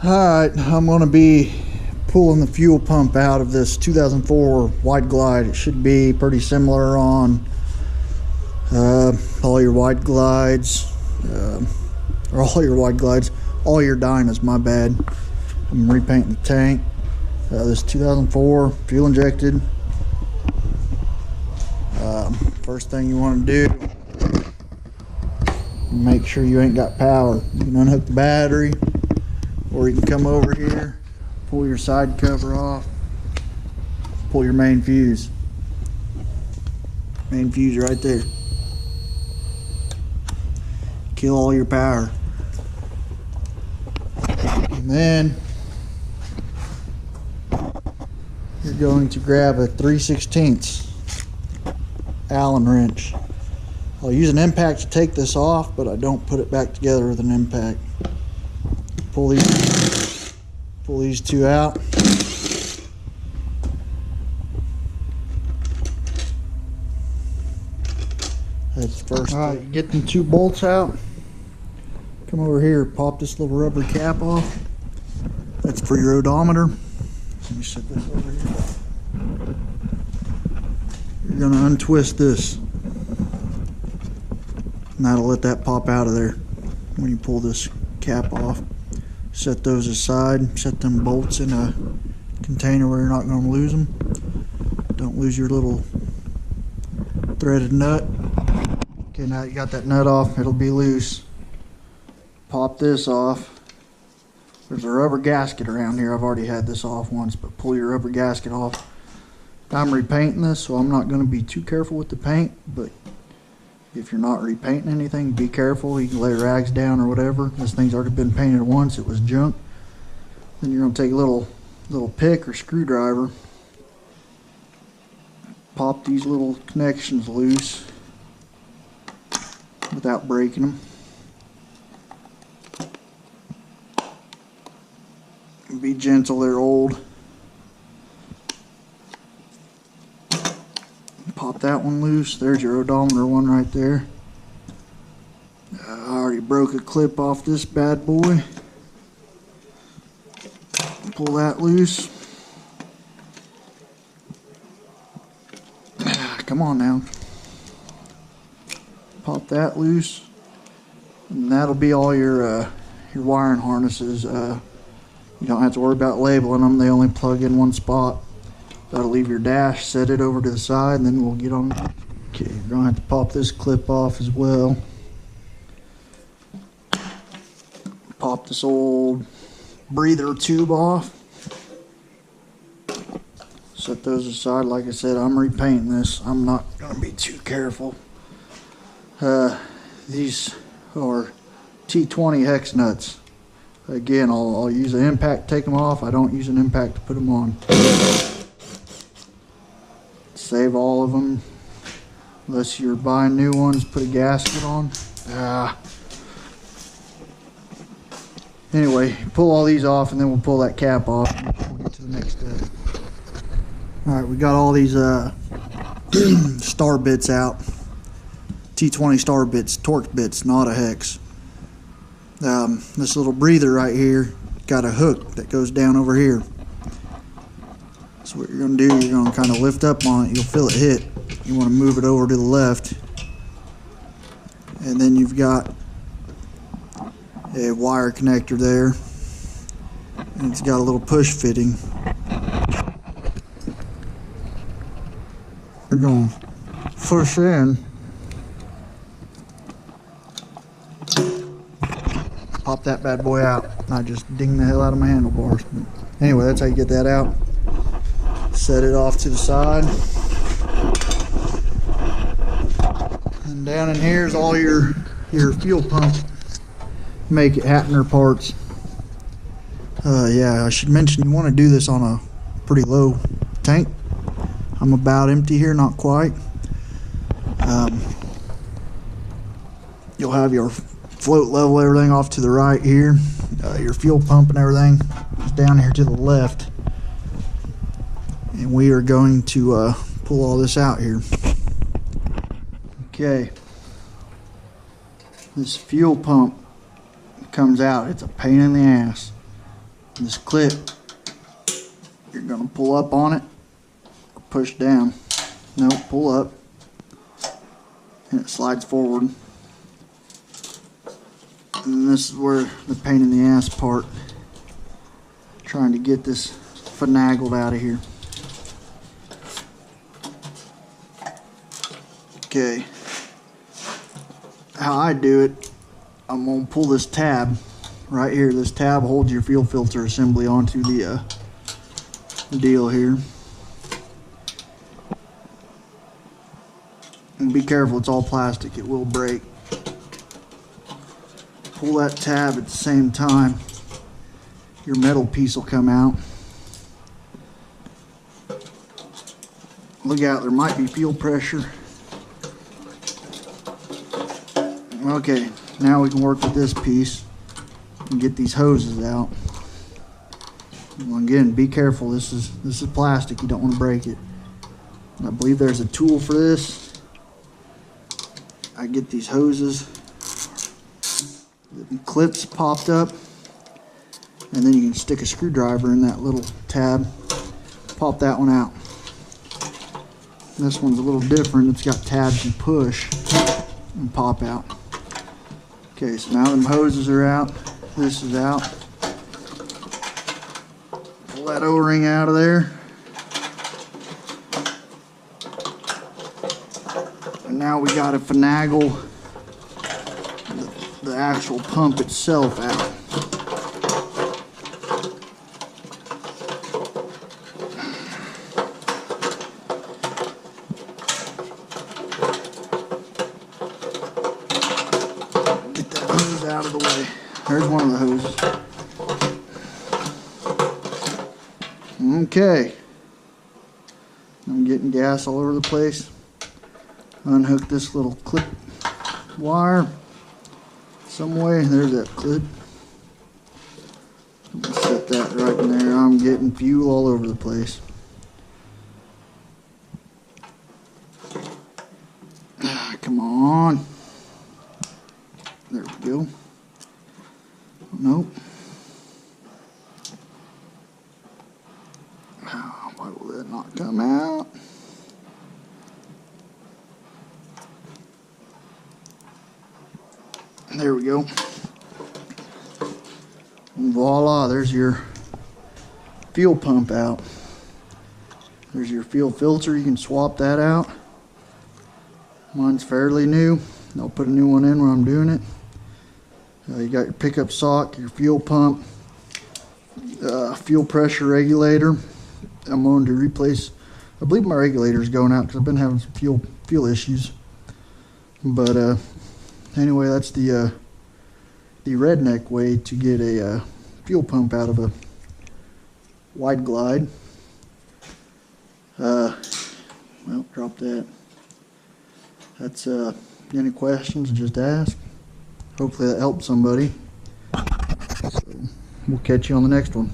Alright, I'm going to be pulling the fuel pump out of this 2004 Wide Glide. It should be pretty similar on all your Wide Glides, or all your Wide Glides, all your dynas, my bad. I'm repainting the tank. This 2004 fuel injected. First thing you want to do, make sure you ain't got power. You can unhook the battery, or you can come over here, pull your side cover off, pull your main fuse. Main fuse right there. Kill all your power. And then you're going to grab a 3/16 Allen wrench. I'll use an impact to take this off, but I don't put it back together with an impact. Pull these two out. That's first. Alright, get them two bolts out. Come over here, pop this little rubber cap off. That's for your odometer. Let me set this over here. You're gonna untwist this, and that'll let that pop out of there when you pull this cap off. Set those aside, set them bolts in a container where you're not going to lose them. Don't lose your little threaded nut. Okay, now you got that nut off, it'll be loose. Pop this off. There's a rubber gasket around here. I've already had this off once, but pull your rubber gasket off. I'm repainting this, so I'm not going to be too careful with the paint, but if you're not repainting anything, be careful. You can lay rags down or whatever. This thing's already been painted once. It was junk. Then you're going to take a little pick or screwdriver, pop these little connections loose without breaking them. Be gentle, they're old. Pop that one loose. There's your odometer one right there. I already broke a clip off this bad boy. Pull that loose. Come on now. Pop that loose. And that'll be all your wiring harnesses. You don't have to worry about labeling them. They only plug in one spot. That'll leave your dash, set it over to the side, and then we'll get on. Okay, you're gonna have to pop this clip off as well. Pop this old breather tube off. Set those aside. Like I said, I'm repainting this. I'm not gonna be too careful. These are T20 hex nuts. Again, I'll use an impact to take them off. I don't use an impact to put them on. Save all of them, unless you're buying new ones. Put a gasket on. Anyway, pull all these off, and then we'll pull that cap off. We'll get to the next step. Alright, we got all these star bits out. T20 star bits, torque bits, not a hex. This little breather right here got a hook that goes down over here. So what you're going to do, you're going to kind of lift up on it. You'll feel it hit. You want to move it over to the left. And then you've got a wire connector there. And it's got a little push fitting. You're going to push in. Pop that bad boy out. I just ding the hell out of my handlebars. Anyway, that's how you get that out. Set it off to the side. And down in here is all your fuel pump make it happener parts. Yeah, I should mention you want to do this on a pretty low tank. I'm about empty here, not quite. You'll have your float level, everything off to the right here. Your fuel pump and everything is down here to the left. And we are going to pull all this out here. Okay. This fuel pump comes out. It's a pain in the ass. This clip, you're gonna pull up on it or push down. No, pull up, and it slides forward. And this is where the pain in the ass part, trying to get this finagled out of here. Okay, how I do it, I'm gonna pull this tab right here. This tab holds your fuel filter assembly onto the deal here. And be careful, it's all plastic, it will break. Pull that tab at the same time, your metal piece will come out. Look out, there might be fuel pressure. Okay, now we can work with this piece and get these hoses out. Well, again, be careful, this is plastic, you don't want to break it. I believe there's a tool for this. I get these hoses, the clips popped up, and then you can stick a screwdriver in that little tab, pop that one out. This one's a little different, it's got tabs you push and pop out. Okay, so now them hoses are out, this is out. Pull that O-ring out of there. And now we got to finagle the actual pump itself out. Get that hose out of the way. There's one of the hoses. Okay. I'm getting gas all over the place. Unhook this little clip wire some way. There's that clip. Set that right in there. I'm getting fuel all over the place. Come on. There we go. Nope. Why will that not come out? There we go. And voila, there's your fuel pump out. There's your fuel filter, you can swap that out. Mine's fairly new. I'll put a new one in when I'm doing it. You got your pickup sock, your fuel pump, fuel pressure regulator. I'm going to replace, I believe my regulator's going out because I've been having some fuel issues. But anyway, that's the redneck way to get a fuel pump out of a wide glide. Well, drop that. That's any questions, just ask. Hopefully that helped somebody. So we'll catch you on the next one.